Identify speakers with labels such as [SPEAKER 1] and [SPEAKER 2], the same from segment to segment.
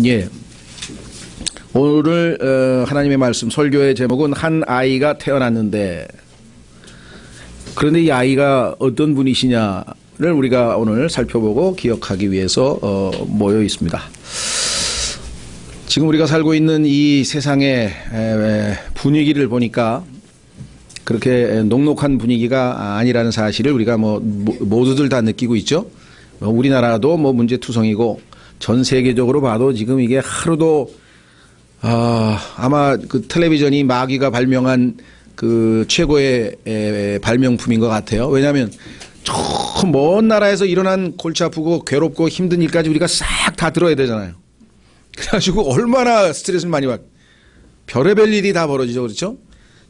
[SPEAKER 1] 예. 오늘 하나님의 말씀 설교의 제목은 한 아이가 태어났는데, 그런데 이 아이가 어떤 분이시냐를 우리가 오늘 살펴보고 기억하기 위해서 모여 있습니다. 지금 우리가 살고 있는 이 세상의 분위기를 보니까 그렇게 녹록한 분위기가 아니라는 사실을 우리가 모두들 다 느끼고 있죠. 우리나라도 문제투성이고 전 세계적으로 봐도 지금 이게 하루도 아마 그 텔레비전이 마귀가 발명한 그 최고의 발명품인 것 같아요. 왜냐하면 저 먼 나라에서 일어난 골치 아프고 괴롭고 힘든 일까지 우리가 싹 다 들어야 되잖아요. 그래가지고 얼마나 스트레스를 많이 받. 별의별 일이 다 벌어지죠, 그렇죠?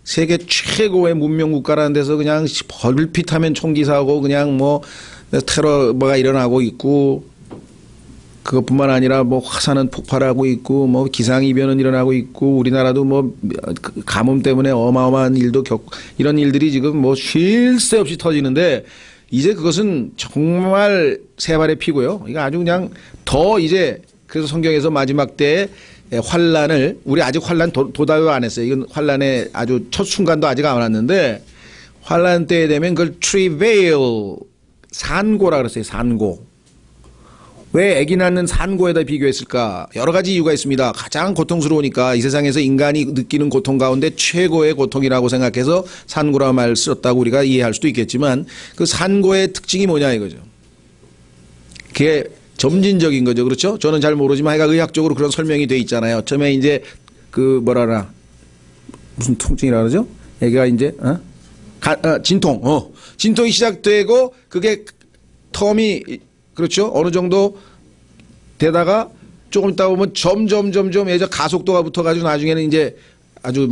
[SPEAKER 1] 세계 최고의 문명 국가라는 데서 그냥 벌핏하면 총기 사고 그냥 테러가 일어나고 있고, 그것뿐만 아니라 화산은 폭발하고 있고 기상이변은 일어나고 있고, 우리나라도 가뭄 때문에 어마어마한 일도 이런 일들이 지금 쉴 새 없이 터지는데, 이제 그것은 정말 세 발의 피고요. 이거 아주 그냥 더 이제, 그래서 성경에서 마지막 때에 환란을, 우리 아직 환란 도달도 안 했어요. 이건 환란의 아주 첫 순간도 아직 안 왔는데, 환란 때에 되면 그걸 travail, 산고라 그랬어요. 산고. 왜 아기 낳는 산고에다 비교했을까? 여러 가지 이유가 있습니다. 가장 고통스러우니까, 이 세상에서 인간이 느끼는 고통 가운데 최고의 고통이라고 생각해서 산고라 말 썼다고 우리가 이해할 수도 있겠지만, 그 산고의 특징이 뭐냐 이거죠. 그게 점진적인 거죠. 그렇죠? 저는 잘 모르지만 하여간 의학적으로 그런 설명이 돼 있잖아요. 처음에 이제 무슨 통증이라 그러죠? 애가 이제 진통이 시작되고, 그게 텀이, 그렇죠? 어느 정도 되다가 조금 있다 보면 점점 이제 가속도가 붙어가지고 나중에는 이제 아주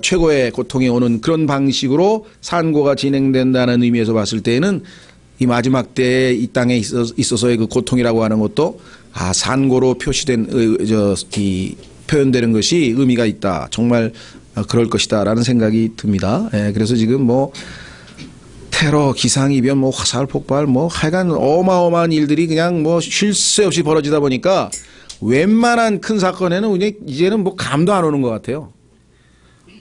[SPEAKER 1] 최고의 고통이 오는 그런 방식으로 산고가 진행된다는 의미에서 봤을 때에는, 이 마지막 때에 이 땅에 있어서의 그 고통이라고 하는 것도 산고로 표시된 표현되는 것이 의미가 있다. 정말 그럴 것이다라는 생각이 듭니다. 예, 그래서 지금 테러, 기상이변, 화살 폭발, 하여간 어마어마한 일들이 그냥 쉴 새 없이 벌어지다 보니까 웬만한 큰 사건에는 이제는 감도 안 오는 것 같아요.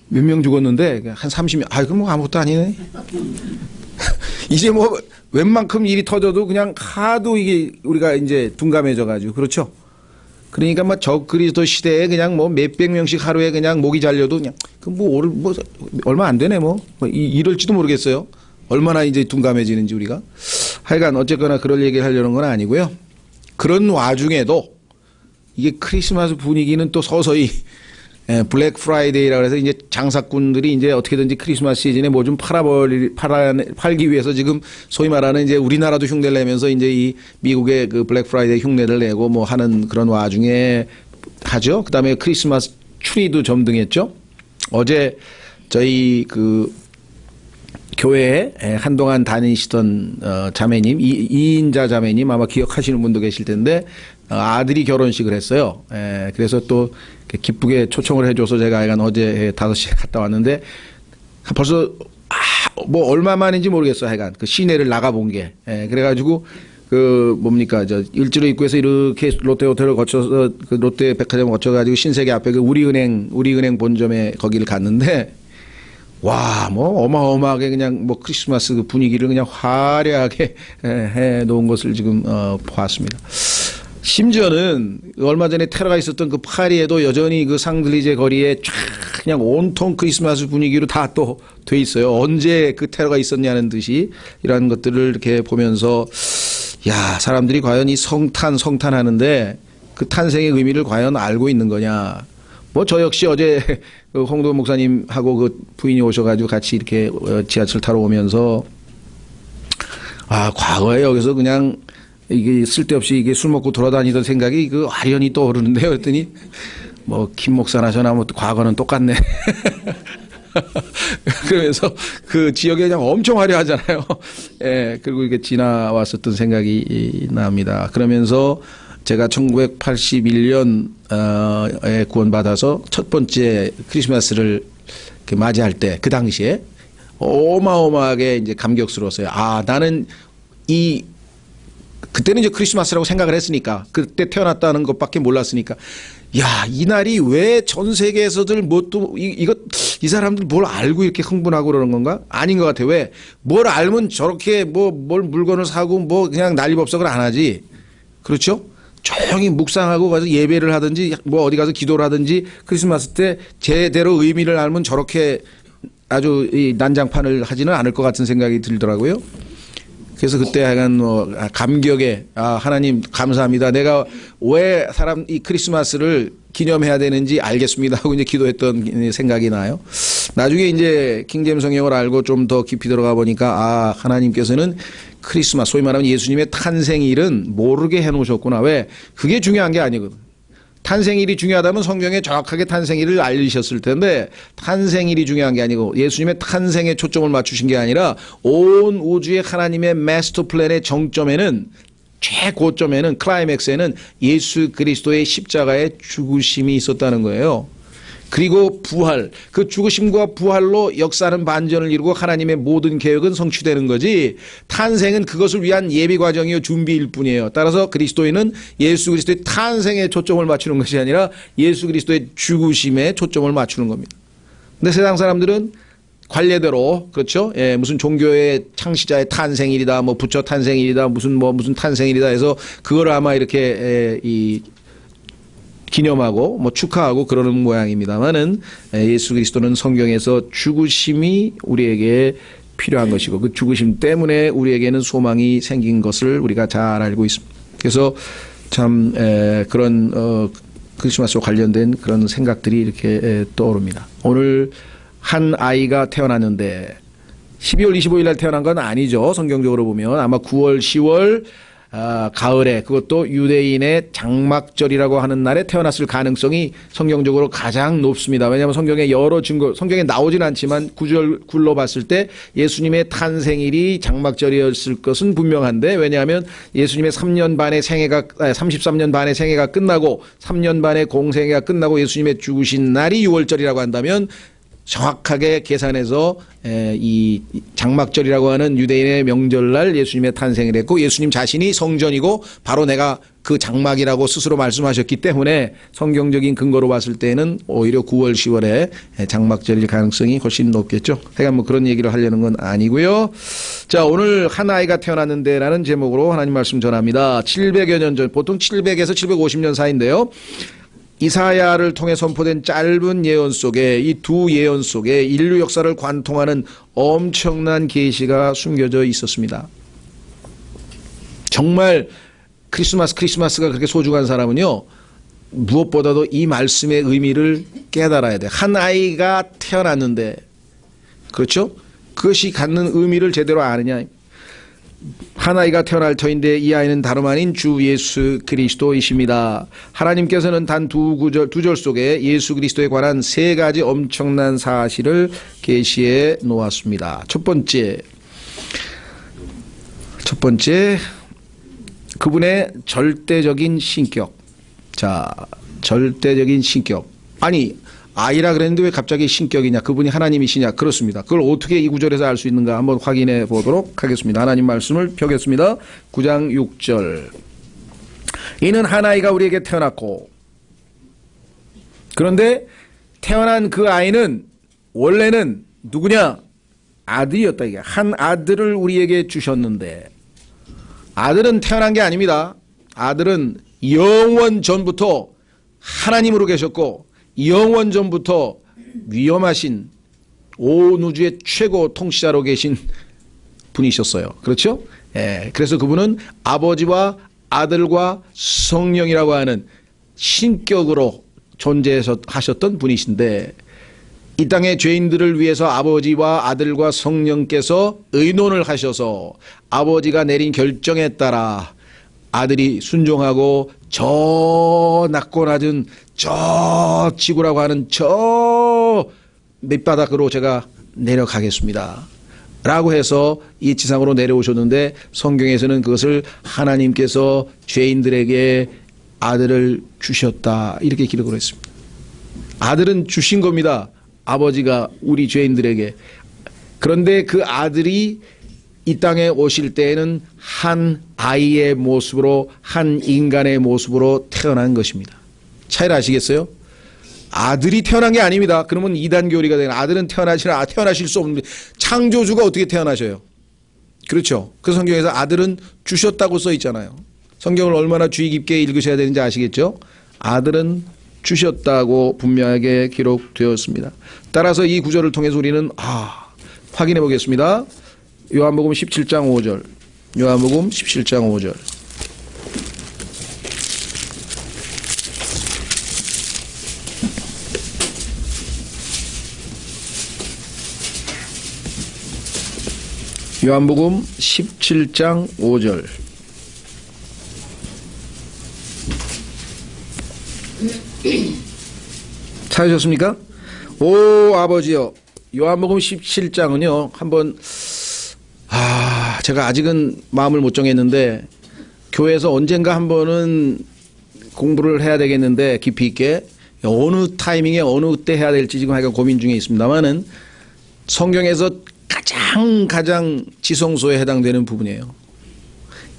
[SPEAKER 1] 몇 명 죽었는데 한 30명, 그럼 아무것도 아니네. 이제 웬만큼 일이 터져도 그냥 하도 이게 우리가 이제 둔감해져가지고, 그렇죠? 그러니까 적그리스도 시대에 그냥 몇백 명씩 하루에 그냥 목이 잘려도 그냥 얼마 안 되네 이럴지도 모르겠어요. 얼마나 이제 둔감해지는지 우리가. 하여간 어쨌거나 그럴 얘기를 하려는 건 아니고요. 그런 와중에도 이게 크리스마스 분위기는 또 서서히 블랙 프라이데이라고 해서 이제 장사꾼들이 이제 어떻게든지 크리스마스 시즌에 좀 팔기 위해서 지금 소위 말하는 이제 우리나라도 흉내를 내면서 이제 이 미국의 그 블랙 프라이데이 흉내를 내고 하는 그런 와중에 하죠. 그 다음에 크리스마스 추리도 점등했죠. 어제 저희 교회에 한동안 다니시던 자매님, 이인자 자매님 아마 기억하시는 분도 계실 텐데, 아들이 결혼식을 했어요. 그래서 또 기쁘게 초청을 해줘서 제가 어제 5시에 갔다 왔는데, 벌써 얼마 만인지 모르겠어요. 하여간 그 시내를 나가본 게. 그래가지고 일지로 입구에서 이렇게 롯데 호텔을 거쳐서 그 롯데 백화점 거쳐가지고 신세계 앞에 그 우리은행 본점에 거기를 갔는데, 와, 어마어마하게 그냥 크리스마스 그 분위기를 그냥 화려하게 해 놓은 것을 지금 보았습니다. 심지어는 얼마 전에 테러가 있었던 그 파리에도 여전히 그 샹들리제 거리에 쫙 그냥 온통 크리스마스 분위기로 다 또 돼 있어요. 언제 그 테러가 있었냐는 듯이 이러한 것들을 이렇게 보면서, 야, 사람들이 과연 이 성탄하는데 그 탄생의 의미를 과연 알고 있는 거냐. 저 역시 어제 홍도 목사님하고 그 부인이 오셔가지고 같이 이렇게 지하철 타러 오면서, 과거에 여기서 그냥 이게 쓸데없이 이게 술 먹고 돌아다니던 생각이 아련히 떠오르는데요. 그랬더니 김 목사나 저나 과거는 똑같네. 그러면서 그 지역에 그냥 엄청 화려하잖아요. 예, 그리고 이게 지나왔었던 생각이 납니다. 그러면서 제가 1981년에 구원받아서 첫 번째 크리스마스를 맞이할 때, 그 당시에 어마어마하게 이제 감격스러웠어요. 나는 이 그때는 이제 크리스마스라고 생각을 했으니까, 그때 태어났다는 것밖에 몰랐으니까, 야, 이 날이 왜 전 세계에서들 뭐 또 이 사람들 뭘 알고 이렇게 흥분하고 그러는 건가? 아닌 것 같아. 왜? 뭘 알면 저렇게 뭘 물건을 사고 그냥 난리법석을 안 하지. 그렇죠? 조용히 묵상하고 가서 예배를 하든지 어디 가서 기도를 하든지 크리스마스 때 제대로 의미를 알면 저렇게 아주 이 난장판을 하지는 않을 것 같은 생각이 들더라고요. 그래서 그때 약간 감격에 하나님 감사합니다. 내가 왜 이 크리스마스를 기념해야 되는지 알겠습니다 하고 이제 기도했던 생각이 나요. 나중에 이제 킹제임스 성경을 알고 좀 더 깊이 들어가 보니까 하나님께서는 크리스마스, 소위 말하면 예수님의 탄생일은 모르게 해놓으셨구나. 왜? 그게 중요한 게 아니거든. 탄생일이 중요하다면 성경에 정확하게 탄생일을 알리셨을 텐데, 탄생일이 중요한 게 아니고 예수님의 탄생에 초점을 맞추신 게 아니라 온 우주의 하나님의 마스터 플랜의 정점에는, 최고점에는, 클라이맥스에는 예수 그리스도의 십자가의 죽으심이 있었다는 거예요. 그리고 부활, 그 죽으심과 부활로 역사는 반전을 이루고 하나님의 모든 계획은 성취되는 거지, 탄생은 그것을 위한 예비 과정이요 준비일 뿐이에요. 따라서 그리스도인은 예수 그리스도의 탄생에 초점을 맞추는 것이 아니라 예수 그리스도의 죽으심에 초점을 맞추는 겁니다. 근데 세상 사람들은 관례대로, 그렇죠? 예, 무슨 종교의 창시자의 탄생일이다, 부처 탄생일이다, 무슨 탄생일이다 해서 그걸 아마 이렇게 기념하고 축하하고 그러는 모양입니다만은, 예수 그리스도는 성경에서 죽으심이 우리에게 필요한 것이고 그 죽으심 때문에 우리에게는 소망이 생긴 것을 우리가 잘 알고 있습니다. 그래서 참 그런 크리스마스와 관련된 그런 생각들이 이렇게 떠오릅니다. 오늘 한 아이가 태어났는데 12월 25일 날 태어난 건 아니죠. 성경적으로 보면 아마 9월, 10월 가을에, 그것도 유대인의 장막절이라고 하는 날에 태어났을 가능성이 성경적으로 가장 높습니다. 왜냐하면 성경에 여러 증거, 성경에 나오진 않지만 구절로 봤을 때 예수님의 탄생일이 장막절이었을 것은 분명한데, 왜냐하면 예수님의 33년 반의 생애가 끝나고 3년 반의 공생애가 끝나고 예수님의 죽으신 날이 6월절이라고 한다면 정확하게 계산해서 이 장막절이라고 하는 유대인의 명절날 예수님의 탄생을 했고, 예수님 자신이 성전이고 바로 내가 그 장막이라고 스스로 말씀하셨기 때문에 성경적인 근거로 봤을 때는 오히려 9월, 10월에 장막절일 가능성이 훨씬 높겠죠. 제가 그런 얘기를 하려는 건 아니고요. 자, 오늘 한 아이가 태어났는데 라는 제목으로 하나님 말씀 전합니다. 700여 년 전, 보통 700에서 750년 사이인데요. 이사야를 통해 선포된 짧은 예언 속에, 이 두 예언 속에 인류 역사를 관통하는 엄청난 계시가 숨겨져 있었습니다. 정말 크리스마스가 그렇게 소중한 사람은요, 무엇보다도 이 말씀의 의미를 깨달아야 돼. 한 아이가 태어났는데, 그렇죠? 그것이 갖는 의미를 제대로 아느냐. 한 아이가 태어날 터인데 이 아이는 다름 아닌 주 예수 그리스도이십니다. 하나님께서는 단 두 절 속에 예수 그리스도에 관한 세 가지 엄청난 사실을 계시해 놓았습니다. 첫 번째, 그분의 절대적인 신격. 자, 절대적인 신격. 아니, 아이라 그랬는데 왜 갑자기 신격이냐? 그분이 하나님이시냐? 그렇습니다. 그걸 어떻게 이 구절에서 알 수 있는가 한번 확인해 보도록 하겠습니다. 하나님 말씀을 펴겠습니다. 9장 6절. 이는 한 아이가 우리에게 태어났고, 그런데 태어난 그 아이는 원래는 누구냐? 아들이었다. 이게 한 아들을 우리에게 주셨는데, 아들은 태어난 게 아닙니다. 아들은 영원 전부터 하나님으로 계셨고 영원 전부터 위엄하신 온 우주의 최고 통치자로 계신 분이셨어요. 그렇죠? 예, 그래서 그분은 아버지와 아들과 성령이라고 하는 신격으로 존재하셨던 분이신데, 이 땅의 죄인들을 위해서 아버지와 아들과 성령께서 의논을 하셔서 아버지가 내린 결정에 따라 아들이 순종하고 저 낮고 낮은 저 지구라고 하는 저 밑바닥으로 제가 내려가겠습니다 라고 해서 이 지상으로 내려오셨는데, 성경에서는 그것을 하나님께서 죄인들에게 아들을 주셨다 이렇게 기록을 했습니다. 아들은 주신 겁니다. 아버지가 우리 죄인들에게. 그런데 그 아들이 이 땅에 오실 때에는 한 아이의 모습으로, 한 인간의 모습으로 태어난 것입니다. 차이를 아시겠어요? 아들이 태어난 게 아닙니다. 그러면 이단 교리가 되는, 아들은 태어나실 수 없는데 창조주가 어떻게 태어나셔요? 그렇죠. 그 성경에서 아들은 주셨다고 써 있잖아요. 성경을 얼마나 주의 깊게 읽으셔야 되는지 아시겠죠? 아들은 주셨다고 분명하게 기록되었습니다. 따라서 이 구절을 통해서 우리는 확인해 보겠습니다. 요한복음 17장 5절. 요한복음 17장 5절. 요한복음 17장 5절. 찾으셨습니까? 오 아버지여. 요한복음 17장은요 한번 제가 아직은 마음을 못 정했는데 교회에서 언젠가 한 번은 공부를 해야 되겠는데 깊이 있게 어느 타이밍에 어느 때 해야 될지 지금 하여간 고민 중에 있습니다만은 성경에서 가장 지성소에 해당되는 부분이에요.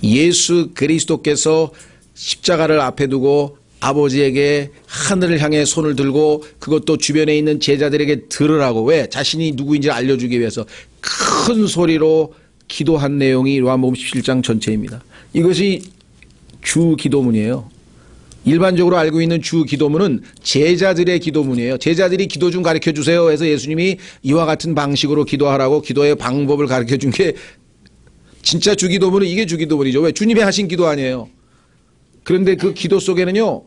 [SPEAKER 1] 예수 그리스도께서 십자가를 앞에 두고 아버지에게 하늘을 향해 손을 들고 그것도 주변에 있는 제자들에게 들으라고, 왜? 자신이 누구인지 알려주기 위해서 큰 소리로 기도한 내용이 요한복음 17장 전체입니다. 이것이 주 기도문이에요. 일반적으로 알고 있는 주 기도문은 제자들의 기도문이에요. 제자들이 기도 좀 가르쳐 주세요 해서 예수님이 이와 같은 방식으로 기도하라고 기도의 방법을 가르쳐 준 게 진짜 주 기도문은 이게 주 기도문이죠. 왜? 주님이 하신 기도 아니에요. 그런데 그 기도 속에는요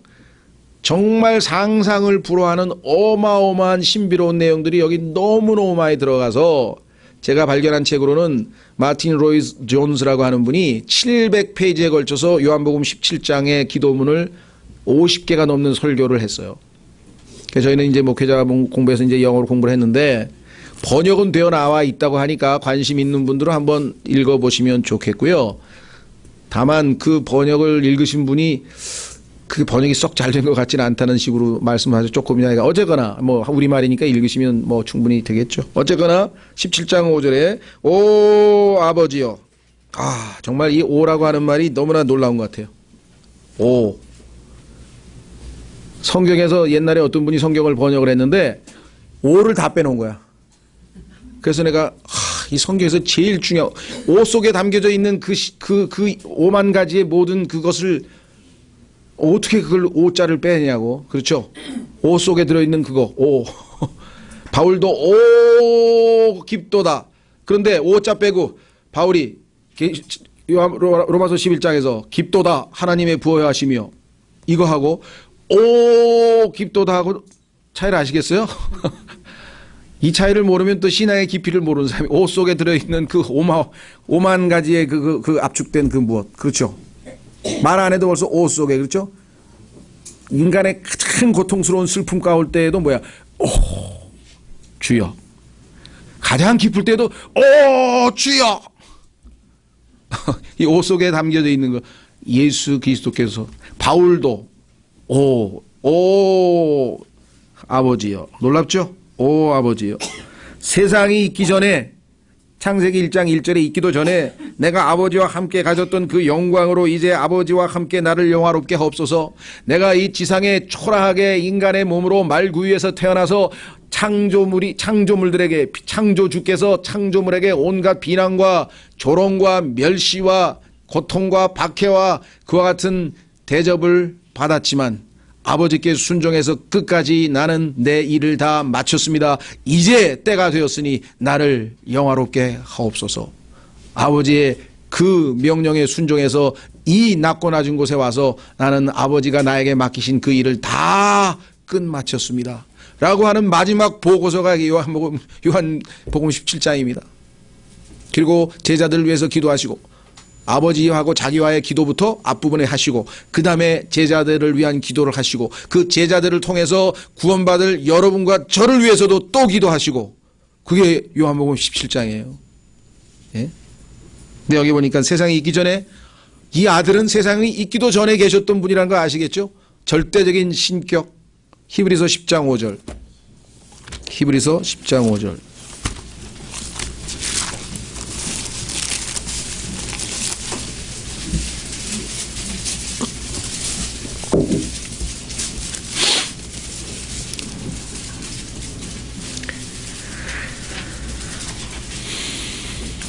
[SPEAKER 1] 정말 상상을 불허하는 어마어마한 신비로운 내용들이 여기 너무너무 많이 들어가서 제가 발견한 책으로는 마틴 로이스 존스라고 하는 분이 700페이지에 걸쳐서 요한복음 17장의 기도문을 50개가 넘는 설교를 했어요. 그래서 저희는 이제 목회자 공부해서 이제 영어로 공부를 했는데 번역은 되어 나와 있다고 하니까 관심 있는 분들은 한번 읽어보시면 좋겠고요. 다만 그 번역을 읽으신 분이 그 번역이 썩 잘 된 것 같지는 않다는 식으로 말씀하셔서 조금이나, 어쨌거나 뭐 우리말이니까 읽으시면 뭐 충분히 되겠죠. 어쨌거나 17장 5절에 오 아버지여. 정말 이 오라고 하는 말이 너무나 놀라운 것 같아요. 오. 성경에서 옛날에 어떤 분이 성경을 번역을 했는데 오를 다 빼놓은 거야. 그래서 내가 이 성경에서 제일 중요한 오 속에 담겨져 있는 그 5만 가지의 모든 그것을 어떻게 그걸 오자를 빼냐고. 그렇죠? 오 속에 들어있는 그거 오. 바울도 오 깊도다. 그런데 오자 빼고 바울이 로마서 11장에서 깊도다 하나님의 부어하시며 이거 하고 오 깊도다 하고 차이를 아시겠어요? 이 차이를 모르면 또 신앙의 깊이를 모르는 사람이 오 속에 들어있는 그 5만 가지의 그 압축된 그 무엇. 그렇죠? 말 안 해도 벌써 오 속에, 그렇죠? 인간의 가장 고통스러운 슬픔 가올 때에도 뭐야? 오 주여. 가장 기쁠 때도 오 주여. 이 오 속에 담겨져 있는 거. 예수 그리스도께서 바울도 오 아버지여. 놀랍죠? 오 아버지여. 세상이 있기 전에, 창세기 1장 1절에 있기도 전에 내가 아버지와 함께 가졌던 그 영광으로 이제 아버지와 함께 나를 영화롭게 하옵소서. 내가 이 지상에 초라하게 인간의 몸으로 말구유에서 태어나서 창조물들에게, 창조주께서 창조물에게 온갖 비난과 조롱과 멸시와 고통과 박해와 그와 같은 대접을 받았지만 아버지께 순종해서 끝까지 나는 내 일을 다 마쳤습니다. 이제 때가 되었으니 나를 영화롭게 하옵소서. 아버지의 그 명령에 순종해서 이 낮고 낮은 곳에 와서 나는 아버지가 나에게 맡기신 그 일을 다 끝마쳤습니다. 라고 하는 마지막 보고서가 요한복음 17장입니다. 그리고 제자들을 위해서 기도하시고 아버지하고 자기와의 기도부터 앞부분에 하시고 그 다음에 제자들을 위한 기도를 하시고 그 제자들을 통해서 구원받을 여러분과 저를 위해서도 또 기도하시고, 그게 요한복음 17장이에요. 예? 근데 여기 보니까 세상이 있기 전에, 이 아들은 세상이 있기도 전에 계셨던 분이라는 거 아시겠죠? 절대적인 신격. 히브리서 10장 5절. 히브리서 10장 5절.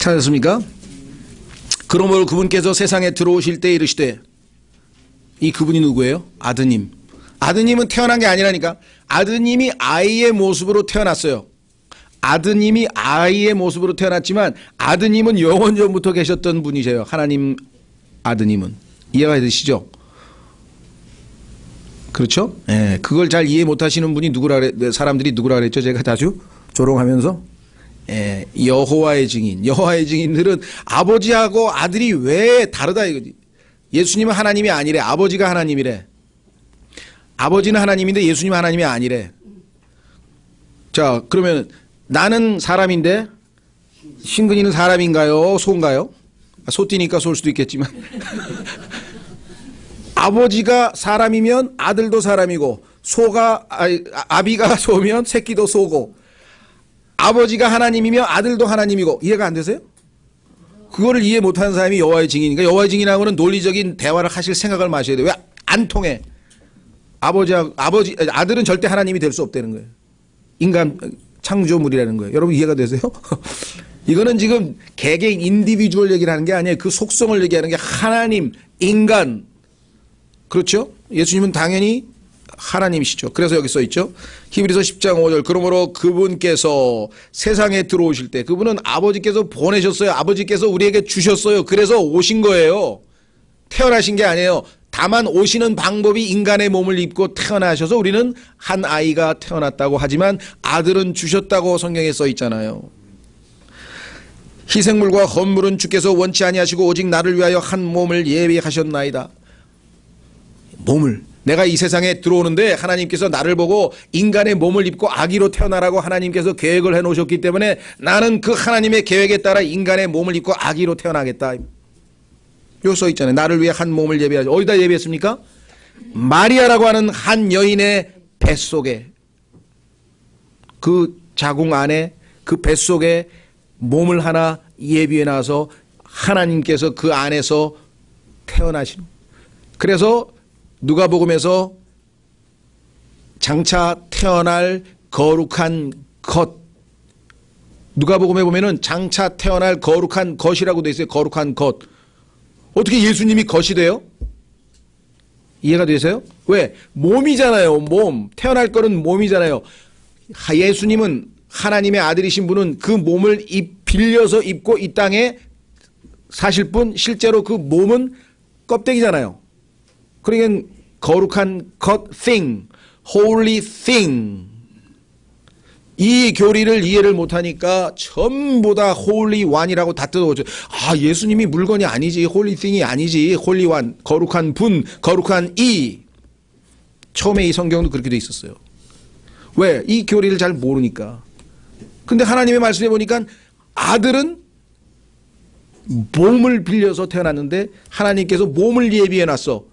[SPEAKER 1] 찾았습니까? 그러므로 그분께서 세상에 들어오실 때 이르시되, 이 그분이 누구예요? 아드님. 아드님은 태어난 게 아니라니까. 아드님이 아이의 모습으로 태어났어요. 아드님이 아이의 모습으로 태어났지만 아드님은 영원 전부터 계셨던 분이세요. 하나님 아드님은. 이해가 되시죠? 그렇죠? 예, 그걸 잘 이해 못 하시는 분이 사람들이 누구라 그랬죠? 제가 자주 조롱하면서. 예, 여호와의 증인. 여호와의 증인들은 아버지하고 아들이 왜 다르다 이거지. 예수님은 하나님이 아니래. 아버지가 하나님이래. 아버지는 하나님인데 예수님은 하나님이 아니래. 자, 그러면 나는 사람인데 신근이는 사람인가요? 소인가요? 소띠니까 소일 수도 있겠지만 아버지가 사람이면 아들도 사람이고 아비가 소면 새끼도 소고, 아버지가 하나님이면 아들도 하나님이고. 이해가 안 되세요? 그거를 이해 못하는 사람이 여호와의 증인이니까. 여호와의 증인하고는 논리적인 대화를 하실 생각을 마셔야 돼요. 왜 안 통해? 아들은 절대 하나님이 될 수 없다는 거예요. 인간 창조물이라는 거예요. 여러분 이해가 되세요? 이거는 지금 개개인 인디비주얼 얘기를 하는 게 아니에요. 그 속성을 얘기하는 게 하나님, 인간. 그렇죠? 예수님은 당연히 하나님이시죠. 그래서 여기 써 있죠. 히브리서 10장 5절. 그러므로 그분께서 세상에 들어오실 때, 그분은 아버지께서 보내셨어요. 아버지께서 우리에게 주셨어요. 그래서 오신 거예요. 태어나신 게 아니에요. 다만 오시는 방법이 인간의 몸을 입고 태어나셔서 우리는 한 아이가 태어났다고 하지만 아들은 주셨다고 성경에 써 있잖아요. 희생물과 헌물은 주께서 원치 아니하시고 오직 나를 위하여 한 몸을 예비하셨나이다. 몸을. 내가 이 세상에 들어오는데 하나님께서 나를 보고 인간의 몸을 입고 아기로 태어나라고 하나님께서 계획을 해놓으셨기 때문에 나는 그 하나님의 계획에 따라 인간의 몸을 입고 아기로 태어나겠다. 여기 써 있잖아요. 나를 위해 한 몸을 예비하죠. 어디다 예비했습니까? 마리아라고 하는 한 여인의 뱃속에, 그 자궁 안에, 그 뱃속에 몸을 하나 예비해 놔서 하나님께서 그 안에서 태어나시는. 그래서 누가복음에서 장차 태어날 거룩한 것, 누가복음에 보면은 장차 태어날 거룩한 것이라고 돼 있어요. 거룩한 것. 어떻게 예수님이 것이 돼요? 이해가 되세요? 왜? 몸이잖아요. 몸. 태어날 거는 몸이잖아요. 예수님은 하나님의 아들이신 분은 그 몸을 빌려서 입고 이 땅에 사실 뿐 실제로 그 몸은 껍데기잖아요. 그러니까 거룩한 것, thing, holy thing. 이 교리를 이해를 못하니까 전부 다 holy one이라고 다 뜯어오죠. 아, 예수님이 물건이 아니지, holy thing이 아니지, holy one, 거룩한 분, 거룩한 이. 처음에 이 성경도 그렇게 돼 있었어요. 왜? 이 교리를 잘 모르니까. 근데 하나님의 말씀에 보니까 아들은 몸을 빌려서 태어났는데 하나님께서 몸을 예비해 놨어.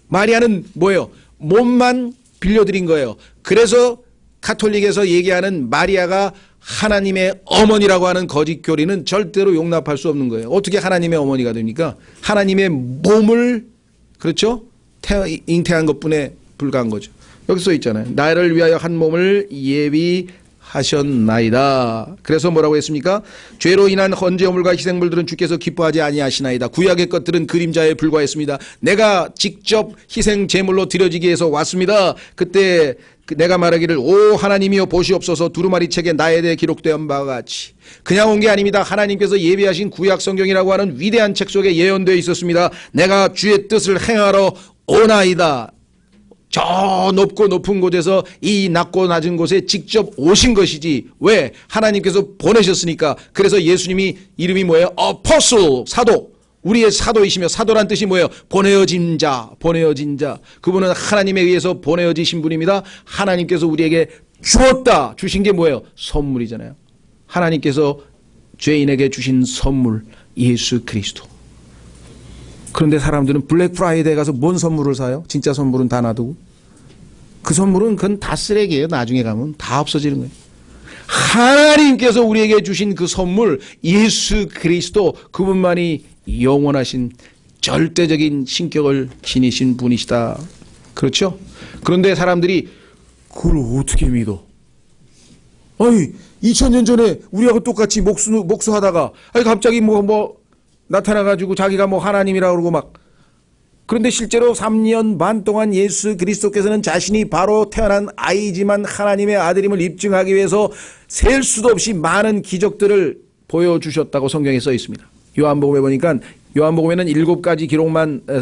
[SPEAKER 1] 마리아는 뭐예요? 몸만 빌려드린 거예요. 그래서 카톨릭에서 얘기하는 마리아가 하나님의 어머니라고 하는 거짓 교리는 절대로 용납할 수 없는 거예요. 어떻게 하나님의 어머니가 됩니까? 하나님의 몸을, 그렇죠? 잉태한 것뿐에 불과한 거죠. 여기 써 있잖아요. 나를 위하여 한 몸을 예비하셨나이다. 그래서 뭐라고 했습니까? 죄로 인한 헌재 허물과 희생물들은 주께서 기뻐하지 아니하시나이다. 구약의 것들은 그림자에 불과했습니다. 내가 직접 희생 제물로 드려지기 위해서 왔습니다. 그때 내가 말하기를 오 하나님이여 보시옵소서, 두루마리 책에 나에 대해 기록된 바와 같이. 그냥 온 게 아닙니다. 하나님께서 예비하신 구약 성경이라고 하는 위대한 책 속에 예언되어 있었습니다. 내가 주의 뜻을 행하러 오나이다. 저 높고 높은 곳에서 이 낮고 낮은 곳에 직접 오신 것이지. 왜? 하나님께서 보내셨으니까. 그래서 예수님이 이름이 뭐예요? Apostle, 사도. 우리의 사도이시며, 사도란 뜻이 뭐예요? 보내어진 자, 보내어진 자. 그분은 하나님에 의해서 보내어지신 분입니다. 하나님께서 우리에게 주었다. 주신 게 뭐예요? 선물이잖아요. 하나님께서 죄인에게 주신 선물, 예수 그리스도. 그런데 사람들은 블랙 프라이데이 가서 뭔 선물을 사요? 진짜 선물은 다 놔두고. 그 선물은 그건 다 쓰레기예요. 나중에 가면 다 없어지는 거예요. 하나님께서 우리에게 주신 그 선물, 예수 그리스도, 그분만이 영원하신 절대적인 신격을 지니신 분이시다. 그렇죠? 그런데 사람들이 그걸 어떻게 믿어? 아니, 2000년 전에 우리하고 똑같이 목수하다가 갑자기 뭐 나타나가지고 자기가 뭐 하나님이라고 그러고 막. 그런데 실제로 3년 반 동안 예수 그리스도께서는 자신이 바로 태어난 아이지만 하나님의 아들임을 입증하기 위해서 셀 수도 없이 많은 기적들을 보여주셨다고 성경에 써 있습니다. 요한복음에 보니까 요한복음에는 7가지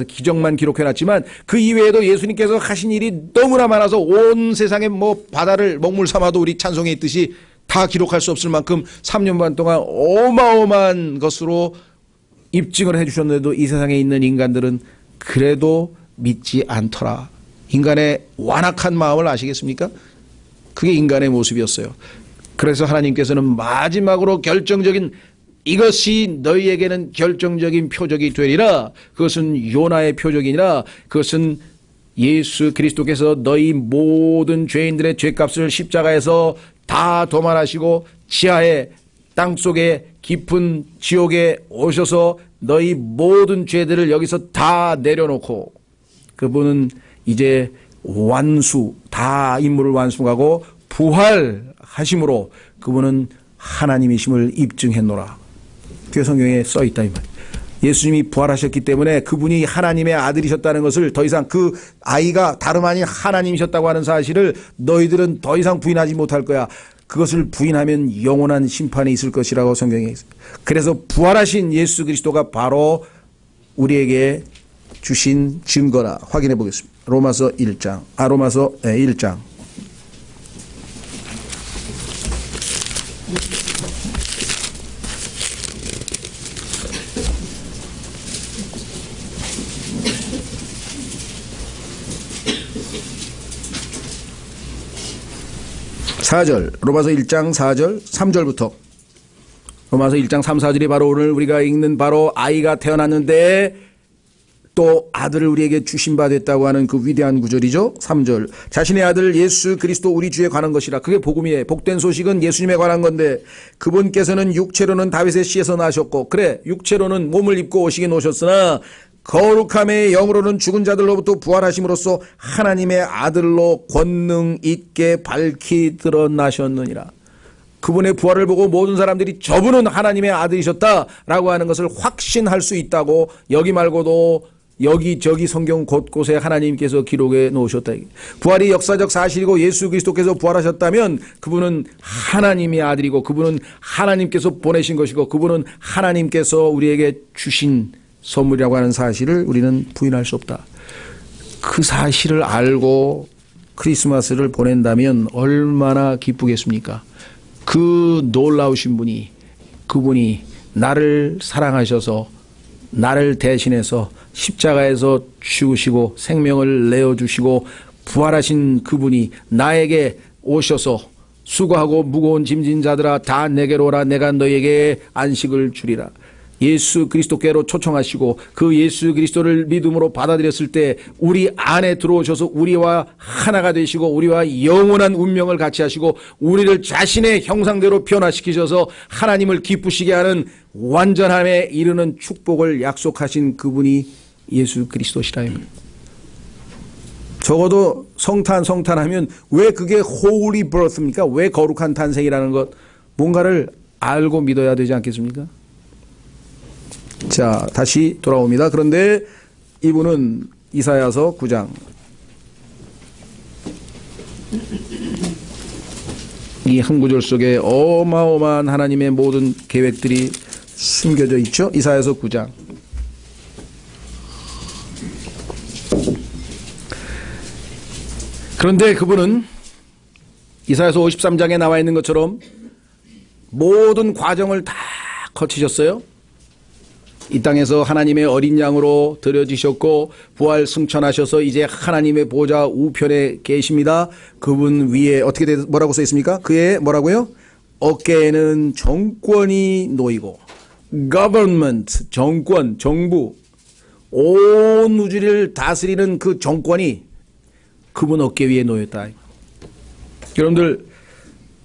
[SPEAKER 1] 기적만 기록해놨지만 그 이외에도 예수님께서 하신 일이 너무나 많아서 온 세상에 뭐 바다를 먹물 삼아도 우리 찬송에 있듯이 다 기록할 수 없을 만큼 3년 반 동안 어마어마한 것으로 입증을 해주셨는데도 이 세상에 있는 인간들은 그래도 믿지 않더라. 인간의 완악한 마음을 아시겠습니까? 그게 인간의 모습이었어요. 그래서 하나님께서는 마지막으로 결정적인 이것이 너희에게는 결정적인 표적이 되리라. 그것은 요나의 표적이니라. 그것은 예수 그리스도께서 너희 모든 죄인들의 죄값을 십자가에서 다 도말하시고 지하에 땅속에 깊은 지옥에 오셔서 너희 모든 죄들을 여기서 다 내려놓고 그분은 이제 다 임무를 완수하고 부활하심으로 그분은 하나님이심을 입증했노라. 그 성경에 써 있다 이 말. 예수님이 부활하셨기 때문에 그분이 하나님의 아들이셨다는 것을 더 이상 그 아이가 다름 아닌 하나님이셨다고 하는 사실을 너희들은 더 이상 부인하지 못할 거야. 그것을 부인하면 영원한 심판이 있을 것이라고 성경에 있습니다. 그래서 부활하신 예수 그리스도가 바로 우리에게 주신 증거라. 확인해 보겠습니다. 로마서 1장. 4절, 로마서 1장 4절, 3절부터. 로마서 1장 3, 4절이 바로 오늘 우리가 읽는 바로 아이가 태어났는데 또 아들을 우리에게 주신 바 됐다고 하는 그 위대한 구절이죠. 3절, 자신의 아들 예수 그리스도 우리 주에 관한 것이라. 그게 복음이에요. 복된 소식은 예수님에 관한 건데 그분께서는 육체로는 다윗의 씨에서 나셨고, 그래 육체로는 몸을 입고 오시긴 오셨으나 거룩함의 영으로는 죽은 자들로부터 부활하심으로써 하나님의 아들로 권능 있게 밝히 드러나셨느니라. 그분의 부활을 보고 모든 사람들이 저분은 하나님의 아들이셨다라고 하는 것을 확신할 수 있다고, 여기 말고도 여기저기 성경 곳곳에 하나님께서 기록해 놓으셨다. 부활이 역사적 사실이고 예수 그리스도께서 부활하셨다면 그분은 하나님의 아들이고 그분은 하나님께서 보내신 것이고 그분은 하나님께서 우리에게 주신 선물이라고 하는 사실을 우리는 부인할 수 없다. 그 사실을 알고 크리스마스를 보낸다면 얼마나 기쁘겠습니까? 그 놀라우신 분이, 그분이 나를 사랑하셔서 나를 대신해서 십자가에서 죽으시고 생명을 내어주시고 부활하신 그분이 나에게 오셔서 수고하고 무거운 짐진 자들아 다 내게로 오라, 내가 너희에게 안식을 주리라. 예수 그리스도께로 초청하시고 그 예수 그리스도를 믿음으로 받아들였을 때 우리 안에 들어오셔서 우리와 하나가 되시고 우리와 영원한 운명을 같이 하시고 우리를 자신의 형상대로 변화시키셔서 하나님을 기쁘시게 하는 완전함에 이르는 축복을 약속하신 그분이 예수 그리스도시라. 적어도 성탄하면 왜 그게 holy birth입니까? 왜 거룩한 탄생이라는 것, 뭔가를 알고 믿어야 되지 않겠습니까? 자, 다시 돌아옵니다. 그런데 이분은 이사야서 9장. 이 한 구절 속에 어마어마한 하나님의 모든 계획들이 숨겨져 있죠. 이사야서 9장. 그런데 그분은 이사야서 53장에 나와 있는 것처럼 모든 과정을 다 거치셨어요. 이 땅에서 하나님의 어린 양으로 드려지셨고 부활 승천하셔서 이제 하나님의 보좌 우편에 계십니다. 그분 위에 어떻게 뭐라고 써 있습니까? 그의 뭐라고요? 어깨에는 정권이 놓이고, government, 정권, 정부, 온 우주를 다스리는 그 정권이 그분 어깨 위에 놓였다. 여러분들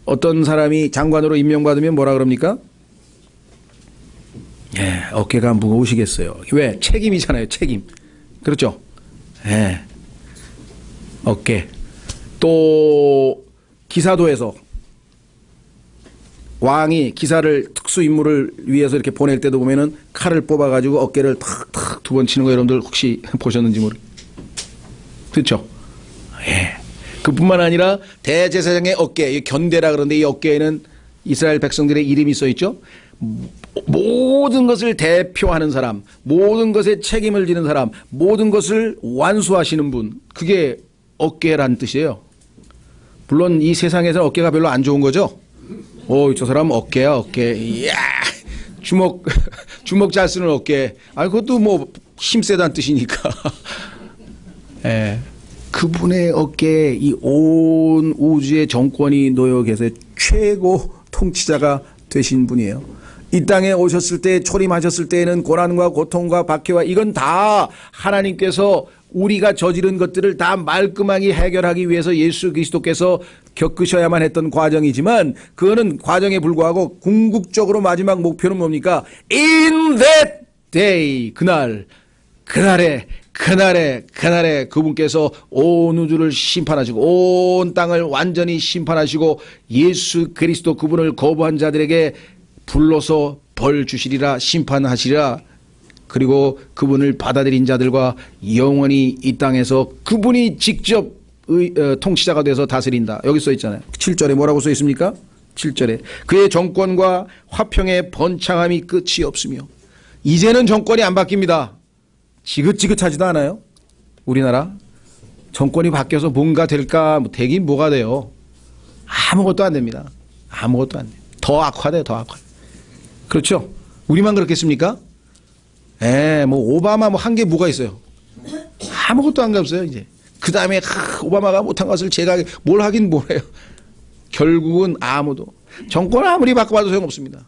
[SPEAKER 1] 어떤 사람이 장관으로 임명받으면 뭐라 그럽니까? 예, 어깨가 무거우시겠어요. 왜? 책임이잖아요, 책임. 그렇죠? 예. 어깨. 또, 기사도에서 왕이 기사를 특수 임무를 위해서 이렇게 보낼 때도 보면은 칼을 뽑아가지고 어깨를 탁탁 두 번 치는 거 여러분들 혹시 보셨는지 모르겠어요. 그렇죠? 예. 그뿐만 아니라 대제사장의 어깨, 이 견대라 그러는데 이 어깨에는 이스라엘 백성들의 이름이 써 있죠. 모든 것을 대표하는 사람, 모든 것에 책임을 지는 사람, 모든 것을 완수하시는 분, 그게 어깨란 뜻이에요. 물론 이 세상에서는 어깨가 별로 안 좋은 거죠. 저 사람 어깨야, 어깨. 이야, 주먹 잘 쓰는 어깨. 그것도 뭐 힘세다는 뜻이니까. 예. 그분의 어깨에 이 온 우주의 정권이 놓여 계세요. 최고 통치자가 되신 분이에요. 이 땅에 오셨을 때, 초림하셨을 때에는 고난과 고통과 박해와 이건 다 하나님께서 우리가 저지른 것들을 다 말끔하게 해결하기 위해서 예수 그리스도께서 겪으셔야만 했던 과정이지만 그거는 과정에 불과하고 궁극적으로 마지막 목표는 뭡니까? In that day, 그날에 그분께서 온 우주를 심판하시고 온 땅을 완전히 심판하시고 예수 그리스도 그분을 거부한 자들에게 불러서 벌 주시리라, 심판하시리라. 그리고 그분을 받아들인 자들과 영원히 이 땅에서 그분이 직접 통치자가 돼서 다스린다. 여기 써 있잖아요. 7절에 뭐라고 써 있습니까? 7절에 그의 정권과 화평의 번창함이 끝이 없으며. 이제는 정권이 안 바뀝니다. 지긋지긋하지도 않아요. 우리나라 정권이 바뀌어서 뭔가 될까? 되긴 뭐가 돼요. 아무것도 안 됩니다. 아무것도 안 돼요. 더 악화돼요. 더 악화. 그렇죠? 우리만 그렇겠습니까? 뭐 오바마 한 게 뭐가 있어요? 아무것도 안 없어요. 이제 그 다음에 오바마가 못한 것을 제가 뭘 하긴 뭐래요. 결국은 아무도 정권을 아무리 바꿔봐도 소용없습니다.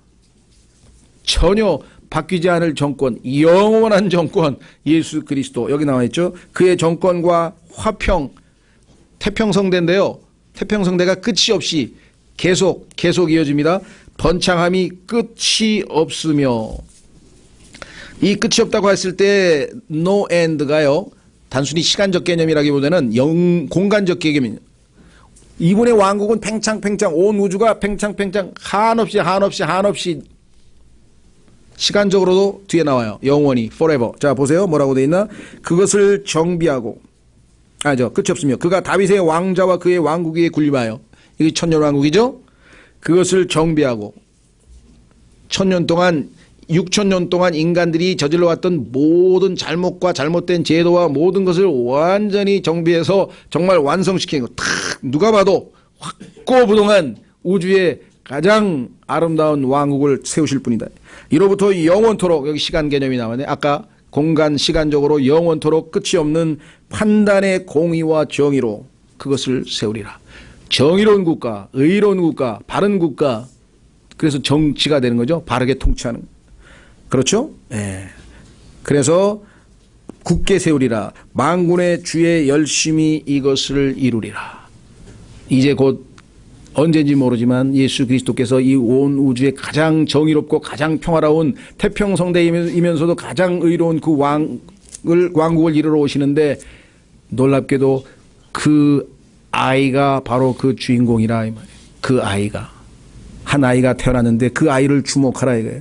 [SPEAKER 1] 전혀 바뀌지 않을 정권, 영원한 정권, 예수 그리스도. 여기 나와 있죠. 그의 정권과 화평, 태평성대인데요. 태평성대가 끝이 없이 계속 이어집니다. 번창함이 끝이 없으며. 이 끝이 없다고 했을 때 no end가요. 단순히 시간적 개념이라기보다는 공간적 개념입니다. 이분의 왕국은 팽창 온 우주가 팽창 한없이 시간적으로도 뒤에 나와요. 영원히 forever. 자 보세요. 뭐라고 돼 있나? 그것을 정비하고 끝이 없으며 그가 다윗의 왕자와 그의 왕국 위에 군림하여. 이게 천년 왕국이죠. 그것을 정비하고 6,000년 동안 인간들이 저질러왔던 모든 잘못과 잘못된 제도와 모든 것을 완전히 정비해서 정말 완성시킨 거. 누가 봐도 확고부동한 우주의 가장 아름다운 왕국을 세우실 분이다. 이로부터 영원토록, 여기 시간 개념이 나왔네. 아까 공간 시간적으로 영원토록 끝이 없는 판단의 공의와 정의로 그것을 세우리라. 정의로운 국가, 의로운 국가, 바른 국가. 그래서 정치가 되는 거죠. 바르게 통치하는. 그렇죠? 예. 그래서 굳게 세우리라. 만군의 주의 열심히 이것을 이루리라. 이제 곧 언제인지 모르지만 예수 그리스도께서 이 온 우주의 가장 정의롭고 가장 평화로운 태평성대이면서도 가장 의로운 그 왕국을 이루러 오시는데 놀랍게도 그 아이가 바로 그 주인공이라 이 말이에요. 그 아이가 한 아이가 태어났는데 그 아이를 주목하라 이거예요.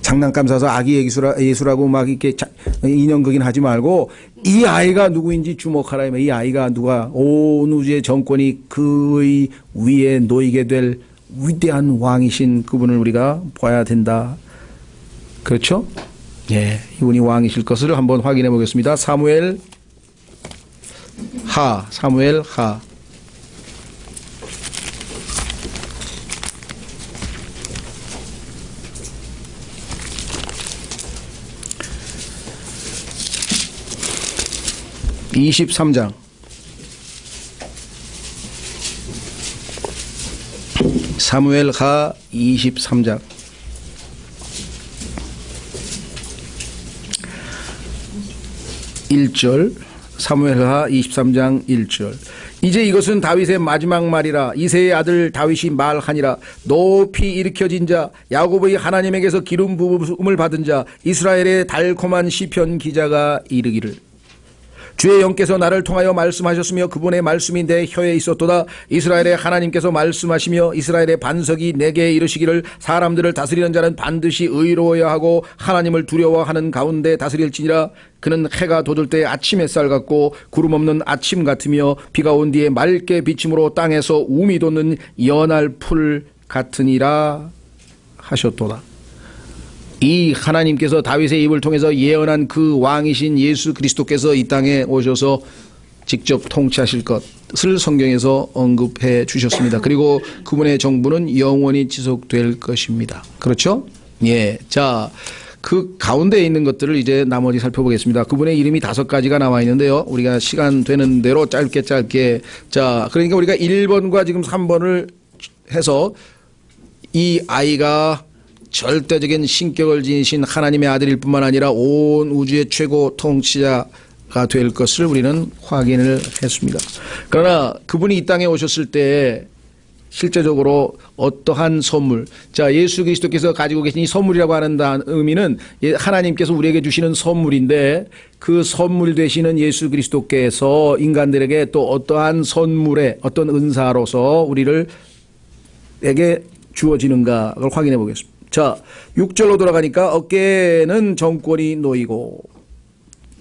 [SPEAKER 1] 장난감 사서 아기 예수라고 막 이렇게 인형극인 하지 말고 이 아이가 누구인지 주목하라. 이 아이가 누가 온 우주의 정권이 그의 위에 놓이게 될 위대한 왕이신 그분을 우리가 봐야 된다. 그렇죠? 예, 이분이 왕이실 것을 한번 확인해 보겠습니다. 사무엘 하 23장 사무엘하 23장 1절 사무엘하 23장 1절 이제 이것은 다윗의 마지막 말이라. 이새의 아들 다윗이 말하니라. 높이 일으켜진 자 야곱의 하나님에게서 기름 부음을 받은 자 이스라엘의 달콤한 시편 기자가 이르기를 주의 영께서 나를 통하여 말씀하셨으며 그분의 말씀이 내 혀에 있었도다. 이스라엘의 하나님께서 말씀하시며 이스라엘의 반석이 내게 이르시기를 사람들을 다스리는 자는 반드시 의로워야 하고 하나님을 두려워하는 가운데 다스릴지니라. 그는 해가 돋을 때 아침 햇살 같고 구름 없는 아침 같으며 비가 온 뒤에 맑게 비침으로 땅에서 움이 돋는 연할 풀 같으니라 하셨도다. 이 하나님께서 다윗의 입을 통해서 예언한 그 왕이신 예수 그리스도께서 이 땅에 오셔서 직접 통치하실 것을 성경에서 언급해 주셨습니다. 그리고 그분의 정부는 영원히 지속될 것입니다. 그렇죠? 예. 자, 그 가운데 있는 것들을 이제 나머지 살펴보겠습니다. 그분의 이름이 5가지가 나와 있는데요. 우리가 시간 되는 대로 짧게. 자, 그러니까 우리가 1번과 지금 3번을 해서 이 아이가 절대적인 신격을 지니신 하나님의 아들일 뿐만 아니라 온 우주의 최고 통치자가 될 것을 우리는 확인을 했습니다. 그러나 그분이 이 땅에 오셨을 때 실제적으로 어떠한 선물, 자, 예수 그리스도께서 가지고 계신 이 선물이라고 하는 의미는 하나님께서 우리에게 주시는 선물인데 그 선물 되시는 예수 그리스도께서 인간들에게 또 어떠한 선물의 어떤 은사로서 우리에게 주어지는가를 확인해 보겠습니다. 자, 6절로 돌아가니까 어깨에는 정권이 놓이고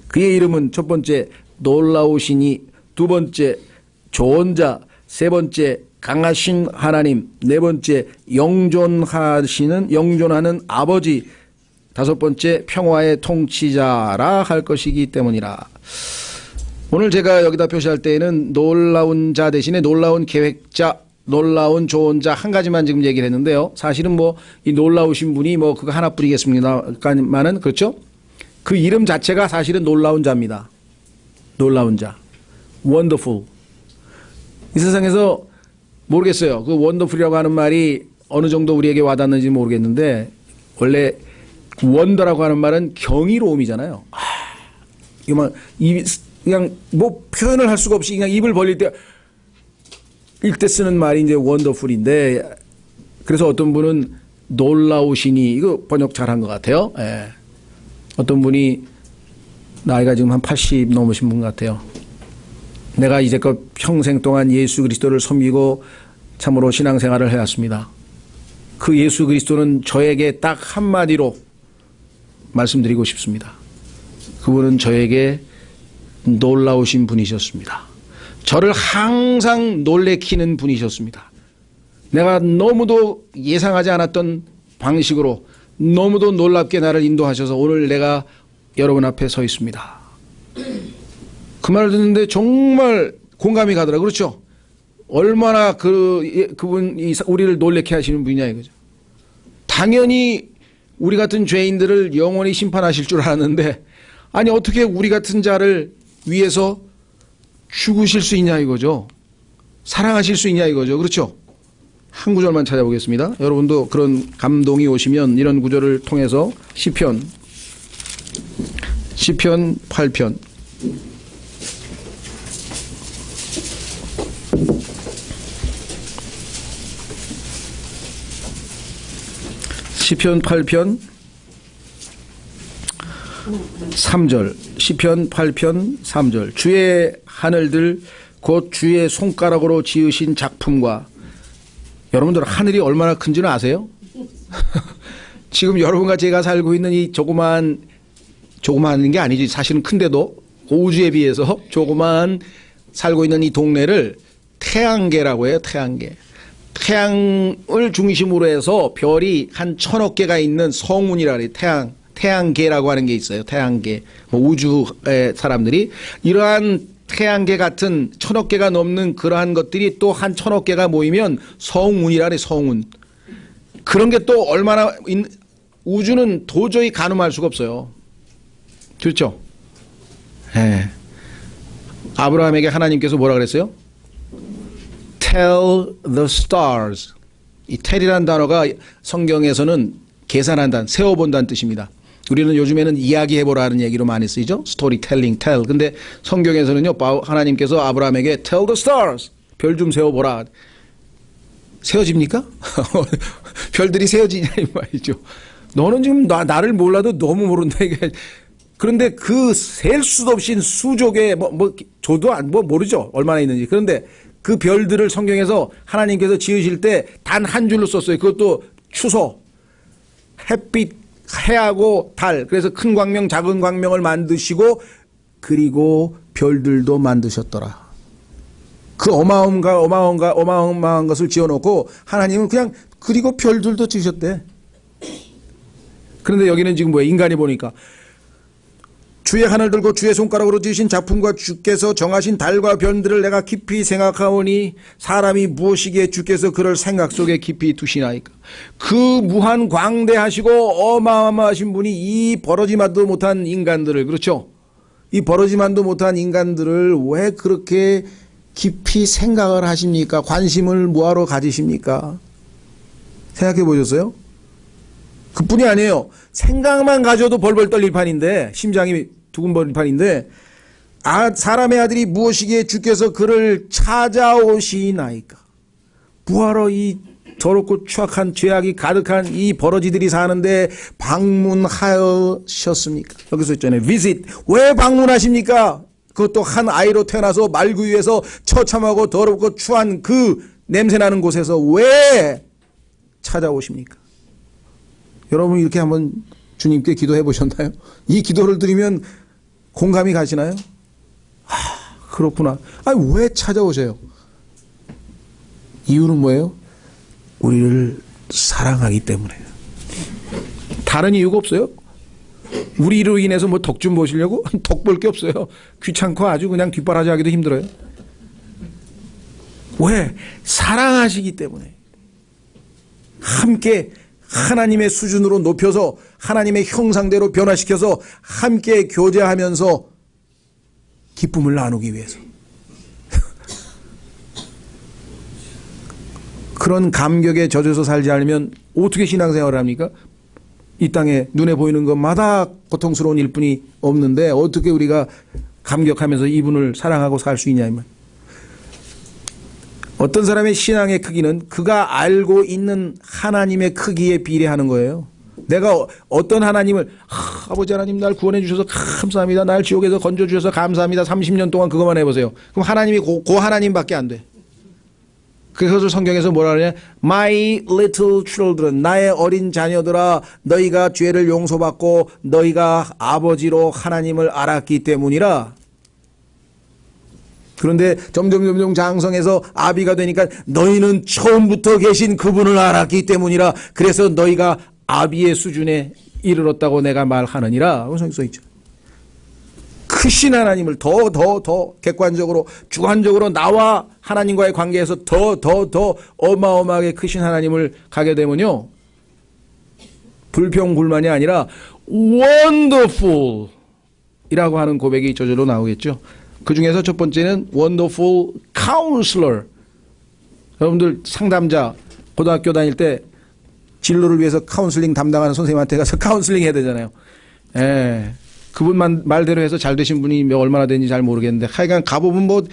[SPEAKER 1] 그의 이름은 첫 번째 놀라우시니, 두 번째 좋은 자, 세 번째 강하신 하나님, 네 번째 영존하는 아버지, 다섯 번째 평화의 통치자라 할 것이기 때문이라. 오늘 제가 여기다 표시할 때에는 놀라운 자 대신에 놀라운 계획자, 놀라운 좋은 자 한 가지만 지금 얘기를 했는데요. 사실은 뭐 이 놀라우신 분이 뭐 그거 하나뿐이겠습니다만은, 그렇죠? 그 이름 자체가 사실은 놀라운 자입니다. 놀라운 자. wonderful. 이 세상에서 모르겠어요. 그 wonderful이라고 하는 말이 어느 정도 우리에게 와닿는지 모르겠는데, 원래 wonder라고 하는 말은 경이로움이잖아요. 이거 그냥 뭐 표현을 할 수가 없이 그냥 입을 벌릴 때 쓰는 말이 이제 wonderful인데, 그래서 어떤 분은 놀라우시니, 이거 번역 잘한 것 같아요. 예. 어떤 분이 나이가 지금 한 80 넘으신 분 같아요. 내가 이제껏 평생 동안 예수 그리스도를 섬기고 참으로 신앙생활을 해왔습니다. 그 예수 그리스도는 저에게 딱 한마디로 말씀드리고 싶습니다. 그분은 저에게 놀라우신 분이셨습니다. 저를 항상 놀래키는 분이셨습니다. 내가 너무도 예상하지 않았던 방식으로 너무도 놀랍게 나를 인도하셔서 오늘 내가 여러분 앞에 서 있습니다. 그 말을 듣는데 정말 공감이 가더라고요. 그렇죠? 얼마나 그분이 우리를 놀래게 하시는 분이냐 이거죠. 당연히 우리 같은 죄인들을 영원히 심판하실 줄 알았는데, 아니 어떻게 우리 같은 자를 위해서 죽으실 수 있냐 이거죠. 사랑하실 수 있냐 이거죠. 그렇죠? 한 구절만 찾아보겠습니다. 여러분도 그런 감동이 오시면 이런 구절을 통해서 시편 8편 시편 8편 3절, 시편 8편 3절. 주의 하늘들 곧 주의 손가락으로 지으신 작품과, 여러분들 하늘이 얼마나 큰지는 아세요? 지금 여러분과 제가 살고 있는 이 조그만 게 아니지, 사실은 큰데도 우주에 비해서 조그만 살고 있는 이 동네를 태양계라고 해요. 태양계. 태양을 중심으로 해서 별이 한 1000억 개가 있는 성운이라 그래요. 태양계라고 하는 게 있어요. 태양계. 뭐 우주의 사람들이 이러한 태양계 같은 1000억 개가 넘는 그러한 것들이 또 한 1000억 개가 모이면 성운이라 그래. 성운. 그런 게 또 얼마나 우주는 도저히 가늠할 수가 없어요. 그렇죠? 예. 아브라함에게 하나님께서 뭐라 그랬어요? Tell the stars. 이 tell이라는 단어가 성경에서는 계산한다는, 세어본다는 뜻입니다. 우리는 요즘에는 이야기해보라는 얘기로 많이 쓰이죠. 스토리텔링, tell. 근데 성경에서는요, 하나님께서 아브라함에게 tell the stars. 별 좀 세어보라. 세어집니까? 별들이 세어지냐 이 말이죠. 너는 지금 나를 몰라도 너무 모른다. 이게 그런데 그 셀 수도 없이 수족의 저도 모르죠. 얼마나 있는지. 그런데 그 별들을 성경에서 하나님께서 지으실 때 단 한 줄로 썼어요. 그것도 추소, 햇빛, 해하고 달. 그래서 큰 광명, 작은 광명을 만드시고 그리고 별들도 만드셨더라. 그 어마어마한 것을 지어놓고 하나님은 그냥 그리고 별들도 지으셨대. 그런데 여기는 지금 뭐예요? 인간이 보니까 주의 하늘 들고 주의 손가락으로 지으신 작품과 주께서 정하신 달과 별들을 내가 깊이 생각하오니 사람이 무엇이기에 주께서 그를 생각 속에 깊이 두시나이까. 그 무한 광대하시고 어마어마하신 분이 이 버러지만도 못한 인간들을, 그렇죠? 이 버러지만도 못한 인간들을 왜 그렇게 깊이 생각을 하십니까? 관심을 뭐하러 가지십니까? 생각해 보셨어요? 그뿐이 아니에요. 생각만 가져도 벌벌 떨릴 판인데, 심장이 두근거릴 판인데, 사람의 아들이 무엇이기에 주께서 그를 찾아오시나이까. 뭐하러 이 더럽고 추악한 죄악이 가득한 이 버러지들이 사는데 방문하셨습니까? 여기서 있잖아요. visit. 왜 방문하십니까? 그것도 한 아이로 태어나서 말구유에서 처참하고 더럽고 추한 그 냄새나는 곳에서 왜 찾아오십니까? 여러분 이렇게 한번 주님께 기도해 보셨나요? 이 기도를 드리면 공감이 가시나요? 그렇구나. 왜 찾아오세요? 이유는 뭐예요? 우리를 사랑하기 때문에. 다른 이유가 없어요. 우리로 인해서 뭐 덕 좀 보시려고? 덕 볼 게 없어요. 귀찮고 아주 그냥 뒷바라지 하기도 힘들어요. 왜? 사랑하시기 때문에. 함께 하나님의 수준으로 높여서 하나님의 형상대로 변화시켜서 함께 교제하면서 기쁨을 나누기 위해서. 그런 감격에 젖어서 살지 않으면 어떻게 신앙생활을 합니까? 이 땅에 눈에 보이는 것마다 고통스러운 일뿐이 없는데 어떻게 우리가 감격하면서 이분을 사랑하고 살 수 있냐 이 말. 어떤 사람의 신앙의 크기는 그가 알고 있는 하나님의 크기에 비례하는 거예요. 내가 어떤 하나님을 아버지 하나님 날 구원해 주셔서 감사합니다. 날 지옥에서 건져 주셔서 감사합니다. 30년 동안 그것만 해보세요. 그럼 하나님이 고 하나님밖에 안 돼. 그것을 성경에서 뭐라 그러냐? My little children, 나의 어린 자녀들아, 너희가 죄를 용서받고 너희가 아버지로 하나님을 알았기 때문이라. 그런데 점점 장성해서 아비가 되니까 너희는 처음부터 계신 그분을 알았기 때문이라. 그래서 너희가 아비의 수준에 이르렀다고 내가 말하느니라. 성경에 써 있죠. 크신 하나님을 더 객관적으로 주관적으로 나와 하나님과의 관계에서 더 어마어마하게 크신 하나님을 가게 되면요, 불평불만이 아니라 wonderful 이라고 하는 고백이 저절로 나오겠죠. 그 중에서 첫 번째는 wonderful counselor. 여러분들 상담자 고등학교 다닐 때 진로를 위해서 카운슬링 담당하는 선생님한테 가서 카운슬링 해야 되잖아요. 그분 말대로 해서 잘 되신 분이 얼마나 되는지 잘 모르겠는데 하여간 가보면 뭐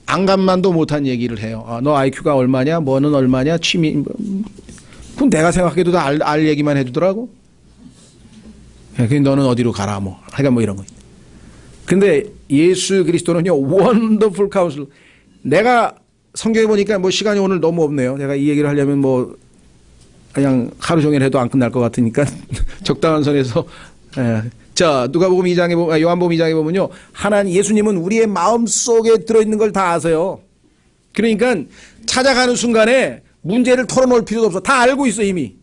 [SPEAKER 1] 안간만도 못한 얘기를 해요. 너 IQ가 얼마냐, 뭐는 얼마냐, 취미, 그건 내가 생각해도 다 알 얘기만 해주더라고. 너는 어디로 가라, 뭐 하여간 뭐 이런 거. 근데 예수 그리스도는요, 원더풀 카운슬. 내가 성경에 보니까 뭐 시간이 오늘 너무 없네요. 내가 이 얘기를 하려면 뭐 그냥 하루 종일 해도 안 끝날 것 같으니까 적당한 선에서. 자, 누가복음 2장에 보면, 요한복음 2장에 보면요, 예수님은 우리의 마음 속에 들어있는 걸 다 아세요. 그러니까 찾아가는 순간에 문제를 털어놓을 필요도 없어. 다 알고 있어 이미.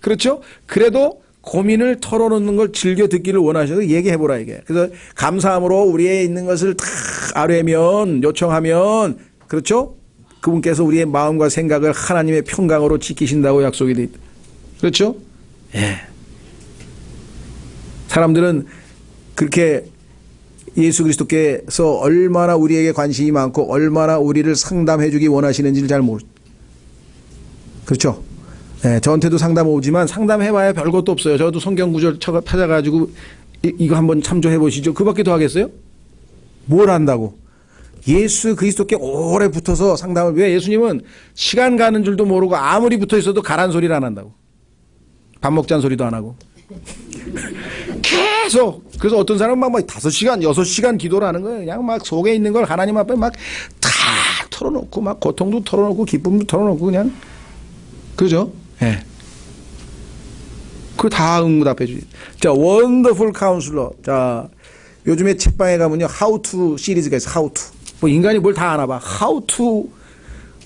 [SPEAKER 1] 그렇죠? 그래도 고민을 털어놓는 걸 즐겨 듣기를 원하셔서 얘기해보라 이게. 그래서 감사함으로 우리의 있는 것을 다 아뢰면, 요청하면, 그렇죠? 그분께서 우리의 마음과 생각을 하나님의 평강으로 지키신다고 약속이 돼 있다. 그렇죠? 예. 사람들은 그렇게 예수 그리스도께서 얼마나 우리에게 관심이 많고 얼마나 우리를 상담해 주기 원하시는지를 잘 모르죠. 그렇죠? 네, 저한테도 상담 오지만 상담해봐야 별것도 없어요. 저도 성경 구절 찾아가지고 이거 한번 참조해 보시죠. 그밖에 더 하겠어요? 뭘 한다고? 예수 그리스도께 오래 붙어서 상담을. 왜? 예수님은 시간 가는 줄도 모르고 아무리 붙어 있어도 가란 소리를 안 한다고. 밥 먹자는 소리도 안 하고. 계속. 그래서 어떤 사람은 막 5시간, 6시간 기도를 하는 거예요. 그냥 막 속에 있는 걸 하나님 앞에 막 다 털어놓고, 막 고통도 털어놓고, 기쁨도 털어놓고, 그냥. 그죠? 예. 네. 그거 다 응답해 주지. 자, 원더풀 카운슬러. 자, 요즘에 책방에 가면요, How to 시리즈가 있어, How to. 뭐 인간이 뭘 다 아나 봐. How to.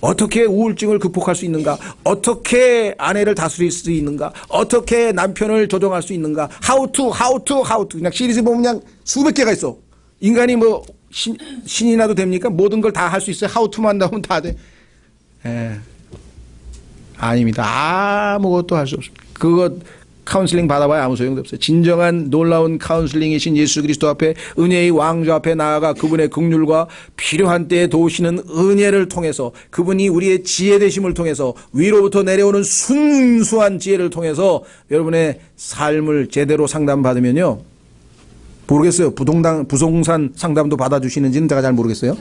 [SPEAKER 1] 어떻게 우울증을 극복할 수 있는가? 어떻게 아내를 다스릴 수 있는가? 어떻게 남편을 조정할 수 있는가? How to. 그냥 시리즈 보면 그냥 수백 개가 있어. 인간이 뭐 신이 나도 됩니까? 모든 걸 다 할 수 있어요. How to만 나오면 다 돼. 예. 아닙니다. 아무것도 할 수 없습니다. 그거 카운슬링 받아봐야 아무 소용도 없어요. 진정한 놀라운 카운슬링이신 예수 그리스도 앞에 은혜의 왕좌 앞에 나아가 그분의 긍휼과 필요한 때에 도우시는 은혜를 통해서 그분이 우리의 지혜 되심을 통해서 위로부터 내려오는 순수한 지혜를 통해서 여러분의 삶을 제대로 상담받으면요. 모르겠어요. 부동산 상담도 받아주시는지는 제가 잘 모르겠어요.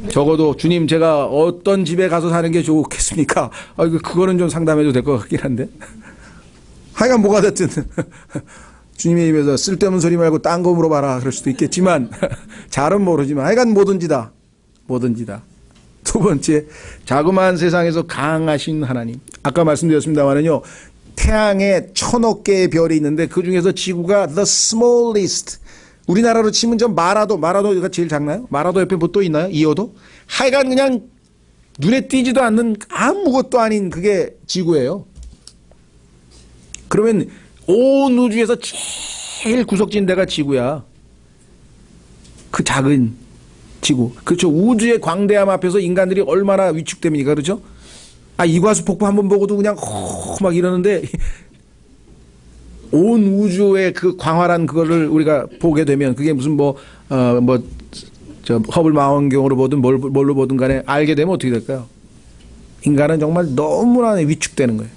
[SPEAKER 1] 적어도 주님 제가 어떤 집에 가서 사는 게 좋겠습니까? 그거는 좀 상담해도 될 것 같긴 한데. 하여간 뭐가 됐든 주님의 입에서 쓸데없는 소리 말고 딴 거 물어봐라 그럴 수도 있겠지만 잘은 모르지만 하여간 뭐든지 다. 두 번째, 자그마한 세상에서 강하신 하나님. 아까 말씀드렸습니다만은요, 태양에 1000억 개의 별이 있는데 그 중에서 지구가 the smallest. 우리나라로 치면 저 마라도가 제일 작나요? 마라도 옆에 뭐 또 있나요? 이어도? 하여간 그냥 눈에 띄지도 않는 아무것도 아닌 그게 지구예요. 그러면 온 우주에서 제일 구석진 데가 지구야. 그 작은 지구. 그렇죠. 우주의 광대함 앞에서 인간들이 얼마나 위축됩니까? 그렇죠? 이과수 폭포 한번 보고도 그냥 막 이러는데 온 우주의 그 광활한 그거를 우리가 보게 되면 그게 무슨 허블 망원경으로 보든 뭘로 보든 간에 알게 되면 어떻게 될까요? 인간은 정말 너무나 위축되는 거예요.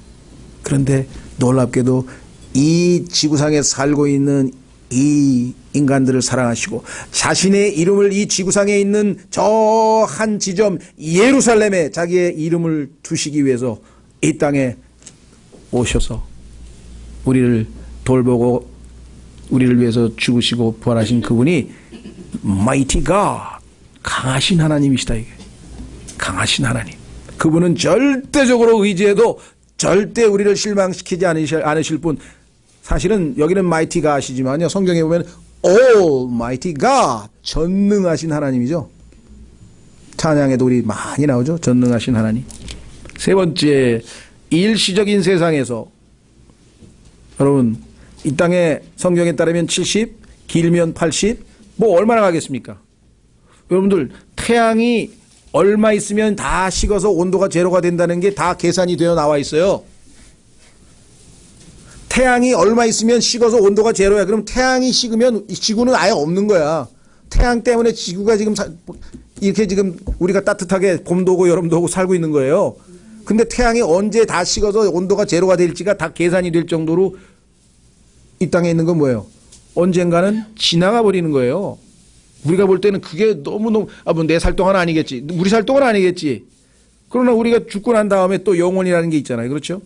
[SPEAKER 1] 그런데 놀랍게도 이 지구상에 살고 있는 이 인간들을 사랑하시고 자신의 이름을 이 지구상에 있는 저 한 지점 예루살렘에 자기의 이름을 두시기 위해서 이 땅에 오셔서 우리를 돌보고 우리를 위해서 죽으시고 부활하신 그분이 Mighty God, 강하신 하나님이시다. 이게 강하신 하나님. 그분은 절대적으로 의지해도 절대 우리를 실망시키지 않으실 분. 사실은 여기는 Mighty God이지만요, 성경에 보면 Almighty God, 전능하신 하나님이죠. 찬양에도 우리 많이 나오죠. 전능하신 하나님. 세 번째, 일시적인 세상에서 여러분 이 땅에 성경에 따르면 70, 길면 80, 뭐 얼마나 가겠습니까? 여러분들 태양이 얼마 있으면 다 식어서 온도가 제로가 된다는 게 다 계산이 되어 나와 있어요. 태양이 얼마 있으면 식어서 온도가 제로야. 그럼 태양이 식으면 지구는 아예 없는 거야. 태양 때문에 지구가 지금 이렇게 지금 우리가 따뜻하게 봄도 오고 여름도 오고 살고 있는 거예요. 근데 태양이 언제 다 식어서 온도가 제로가 될지가 다 계산이 될 정도로 이 땅에 있는 건 뭐예요? 언젠가는 지나가 버리는 거예요. 우리가 볼 때는 그게 너무너무 뭐 내 살 동안 아니겠지. 우리 살 동안 아니겠지. 그러나 우리가 죽고 난 다음에 또 영원이라는 게 있잖아요. 그렇죠?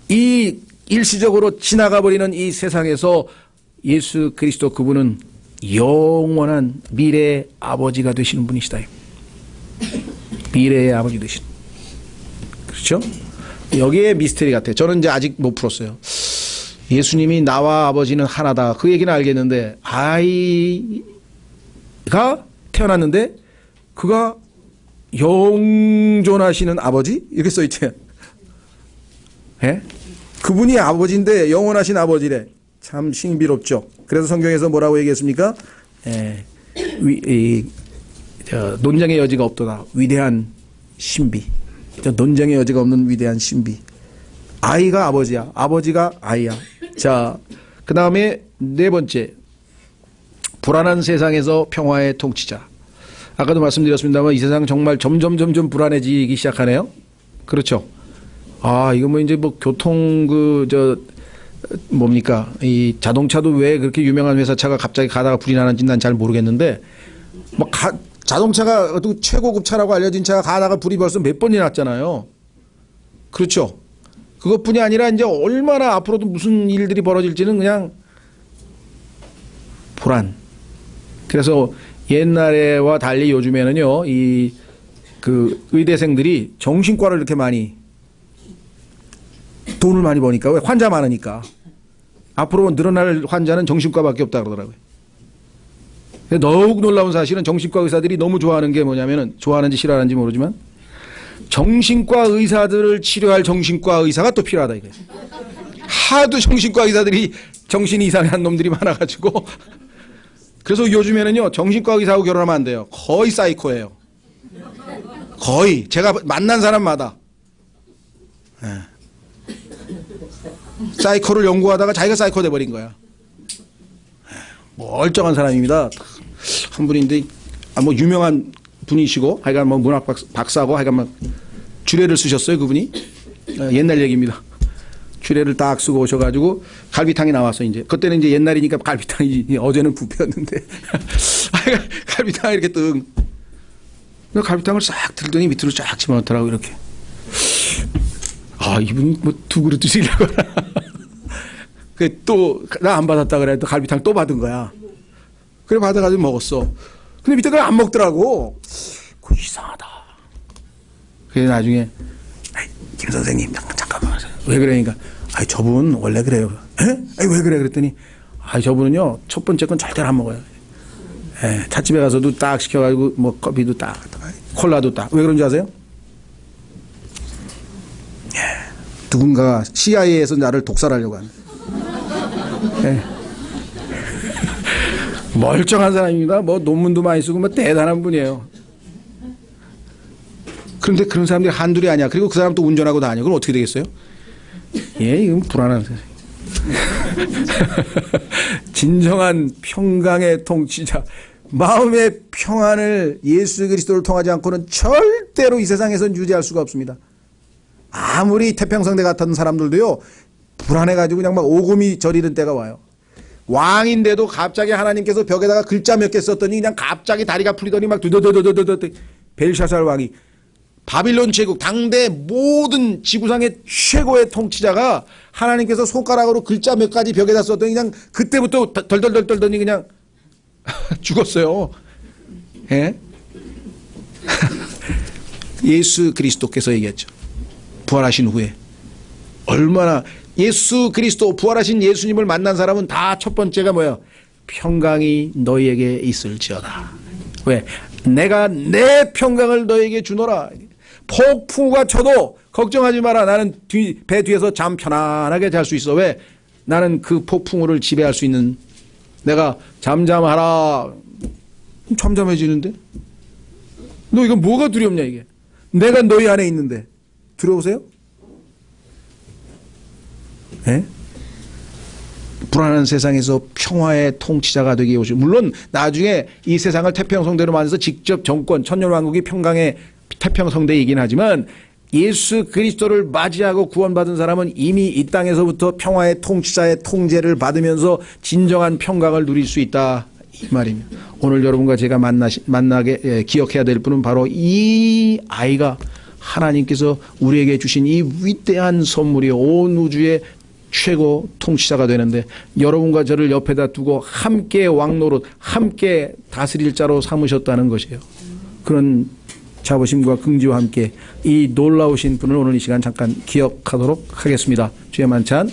[SPEAKER 1] 이 일시적으로 지나가 버리는 이 세상에서 예수 그리스도 그분은 영원한 미래의 아버지가 되시는 분이시다. 미래의 아버지 되시는. 그렇죠? 여기에 미스터리 같아요. 저는 이제 아직 못 풀었어요. 예수님이 나와 아버지는 하나다. 그 얘기는 알겠는데 아이가 태어났는데 그가 영존하시는 아버지? 이렇게 써있죠. 예? 그분이 아버지인데 영원하신 아버지래. 참 신비롭죠. 그래서 성경에서 뭐라고 얘기했습니까? 논쟁의 여지가 없도다. 위대한 신비. 논쟁의 여지가 없는 위대한 신비. 아이가 아버지야. 아버지가 아이야. 자, 그 다음에 네 번째. 불안한 세상에서 평화의 통치자. 아까도 말씀드렸습니다만 이 세상 정말 점점 불안해지기 시작하네요. 그렇죠. 이거 뭐 이제 뭐 교통 뭡니까? 이 자동차도 왜 그렇게 유명한 회사차가 갑자기 가다가 불이 나는지 난 잘 모르겠는데 뭐 자동차가 최고급 차라고 알려진 차가 가다가 불이 벌써 몇 번이 났잖아요. 그렇죠. 그것뿐이 아니라 이제 얼마나 앞으로도 무슨 일들이 벌어질지는 그냥 불안. 그래서 옛날에와 달리 요즘에는요, 그 의대생들이 정신과를 이렇게 많이 돈을 많이 버니까, 왜? 환자 많으니까. 앞으로 늘어날 환자는 정신과밖에 없다 그러더라고요. 더욱 놀라운 사실은 정신과 의사들이 너무 좋아하는 게 뭐냐면은, 좋아하는지 싫어하는지 모르지만 정신과 의사들을 치료할 정신과 의사가 또 필요하다 이거예요. 하도 정신과 의사들이 정신이 이상한 놈들이 많아가지고 그래서 요즘에는요, 정신과 의사하고 결혼하면 안 돼요. 거의 사이코예요. 거의 제가 만난 사람마다 사이코를 연구하다가 자기가 사이코 돼버린 거야. 멀쩡한 사람입니다. 한 분인데 뭐 유명한 분이시고 하여간 뭐 문학 박사고 하여간 막 주례를 쓰셨어요, 그분이. 옛날 얘기입니다. 주례를 딱 쓰고 오셔가지고 갈비탕이 나왔어. 이제 그때는 이제 옛날이니까 갈비탕이, 어제는 뷔페였는데 갈비탕 이렇게 뜬 갈비탕을 싹 들더니 밑으로 쫙 집어넣더라고 이렇게. 아, 이분이 뭐 두 그릇 드시려고 그 또 나 안 받았다 그래. 또 갈비탕 또 받은 거야. 그래 받아가지고 먹었어. 근데 밑에 걸 안 먹더라고. 그 이상하다. 그래서 나중에 김 선생님 잠깐만 왜 그러니까 저분 원래 그래요. 에? 왜 그래 그랬더니 저분은요 첫 번째 건 절대로 안 먹어요. 찻집에 가서도 딱 시켜가지고 뭐 커피도 딱 콜라도 딱. 왜 그런지 아세요? 누군가 CIA에서 나를 독살하려고 하는. 멀쩡한 사람입니다. 뭐 논문도 많이 쓰고 뭐 대단한 분이에요. 그런데 그런 사람들이 한둘이 아니야. 그리고 그 사람 또 운전하고 다녀. 그럼 어떻게 되겠어요? 이건 불안한 세상. 진정한 평강의 통치자, 마음의 평안을 예수 그리스도를 통하지 않고는 절대로 이 세상에선 유지할 수가 없습니다. 아무리 태평성대 같은 사람들도요, 불안해가지고 그냥 막 오금이 저리는 때가 와요. 왕인데도 갑자기 하나님께서 벽에다가 글자 몇 개 썼더니 그냥 갑자기 다리가 풀리더니 막 두더더더더더. 벨샤살 왕이 바빌론 제국 당대 모든 지구상의 최고의 통치자가 하나님께서 손가락으로 글자 몇 가지 벽에다 썼더니 그냥 그때부터 덜덜덜 떨더니 그냥 죽었어요. 예? 예수 그리스도께서 얘기했죠. 부활하신 후에 얼마나 예수 그리스도 부활하신 예수님을 만난 사람은 다 첫 번째가 뭐예요? 평강이 너희에게 있을지어다. 왜? 내가 내 평강을 너희에게 주노라. 폭풍우가 쳐도 걱정하지 마라. 나는 배 뒤에서 잠 편안하게 잘 수 있어. 왜? 나는 그 폭풍우를 지배할 수 있는, 내가 잠잠하라. 잠잠해지는데? 너 이거 뭐가 두렵냐 이게? 내가 너희 안에 있는데 두려우세요? 예? 불안한 세상에서 평화의 통치자가 되게 오시고, 물론 나중에 이 세상을 태평성대로 만들어서 직접 정권, 천년왕국이 평강의 태평성대이긴 하지만 예수 그리스도를 맞이하고 구원받은 사람은 이미 이 땅에서부터 평화의 통치자의 통제를 받으면서 진정한 평강을 누릴 수 있다 이 말입니다. 오늘 여러분과 제가 만나게 기억해야 될 분은 바로 이 아이가, 하나님께서 우리에게 주신 이 위대한 선물이 온 우주의 최고 통치자가 되는데, 여러분과 저를 옆에다 두고 함께 왕노릇, 함께 다스릴 자로 삼으셨다는 것이에요. 그런 자부심과 긍지와 함께 이 놀라우신 분을 오늘 이 시간 잠깐 기억하도록 하겠습니다. 주의 만찬.